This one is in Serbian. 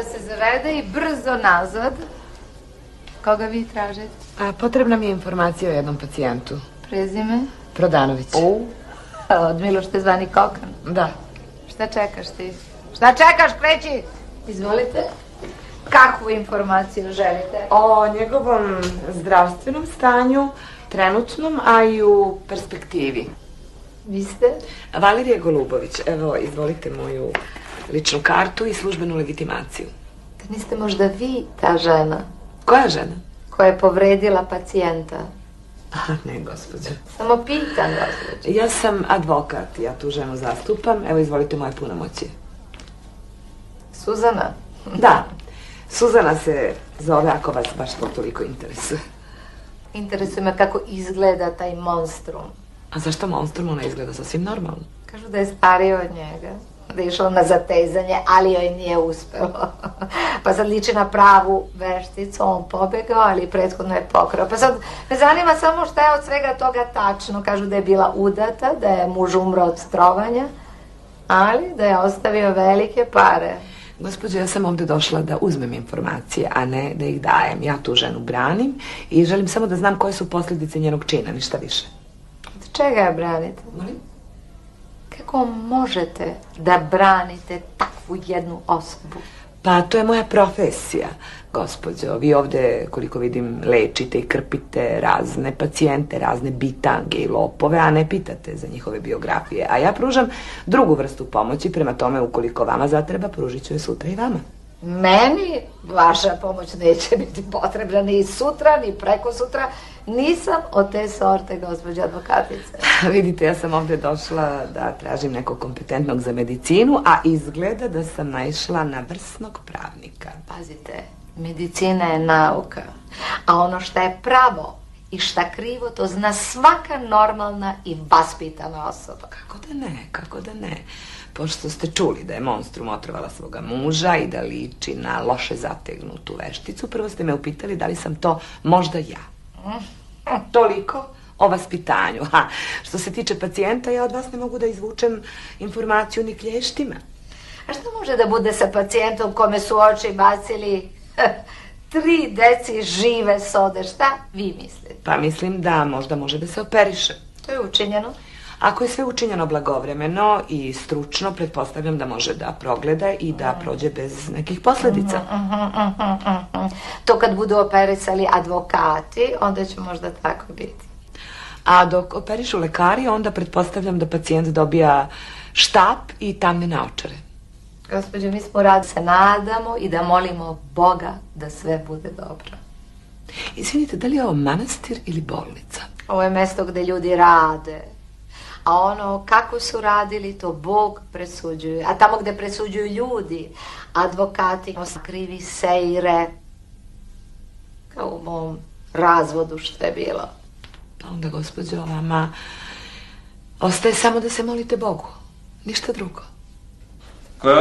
da se zavede i brzo nazad. Koga vi tražite? Potrebna mi je informacija o jednom pacijentu. Prezime? Prodanović. Od Milošte zvani Kokan. Da. Šta čekaš ti? Šta čekaš, kreći? Izvolite. Kakvu informaciju želite? O njegovom zdravstvenom stanju, trenutnom, a i u perspektivi. Vi ste? Valerija Golubović, evo, izvolite moju ličnu kartu i službenu legitimaciju. Da niste možda vi ta žena? Koja žena? Koja je povredila pacijenta? Ne, gospođo. Samo pitam, gospođo. Ja sam advokat, ja tu ženu zastupam, evo, izvolite moje punomoćje. Suzana? Da, Suzana se zove, ako vas baš to toliko interesuje. Interesuje me kako izgleda taj monstrum. A zašto monstrum? Ona izgleda sasvim normalno. Kažu da je starija od njega, da je išla na zatezanje, ali joj nije uspelo. Pa sad liči na pravu vešticu, on pobegao, ali prethodno je pokrao. Pa sad me zanima samo šta je od svega toga tačno. Kažu da je bila udata, da je muž umro od trovanja, ali da je ostavio velike pare. Gospođo, ja sam ovdje došla da uzmem informacije, a ne da ih dajem. Ja tu ženu branim i želim samo da znam koje su posljedice njenog čina, ništa više. Od čega je branite? Molim? Kako možete da branite takvu jednu osobu? Pa to je moja profesija, gospođo. Vi ovdje, koliko vidim, lečite i krpite razne pacijente, razne bitange i lopove, a ne pitate za njihove biografije. A ja pružam drugu vrstu pomoći, prema tome, ukoliko vama zatreba, pružit ću je sutra i vama. Meni vaša pomoć neće biti potrebna ni sutra, ni preko sutra. Nisam od te sorte, gospođe advokatice. Vidite, ja sam ovdje došla da tražim nekog kompetentnog za medicinu, a izgleda da sam naišla na vrsnog pravnika. Pazite, medicina je nauka, a ono šta je pravo i šta krivo, to zna svaka normalna i vaspitana osoba. Kako da ne. Pošto ste čuli da je monstrum otrovala svoga muža i da liči na loše zategnutu vešticu, prvo ste me upitali da li sam to možda ja. Toliko o vaspitanju. Što se tiče pacijenta, ja od vas ne mogu da izvučem informaciju ni klještima. A što može da bude sa pacijentom kome su oči bacili 3 deci žive sode? Šta vi mislite? Pa mislim da možda može da se operiše. To je učinjeno. Ako je sve učinjeno blagovremeno i stručno, pretpostavljam da može da progleda i da prođe bez nekih posljedica. To kad budu operisali advokati, onda će možda tako biti. A dok operišu lekari, onda pretpostavljam da pacijent dobija štap i tamne naočare. Gospođo, mi smo radi se nadamo i da molimo Boga da sve bude dobro. Izvinite, da li je ovo manastir ili bolnica? Ovo je mesto gde ljudi rade. A ono kako su radili, to Bog presuđuje. A tamo gde presuđuju ljudi, advokati krivi sejre. Kao u mom razvodu što je bilo. Pa onda, gospođo, vama ostaje samo da se molite Bogu. Ništa drugo. Ko je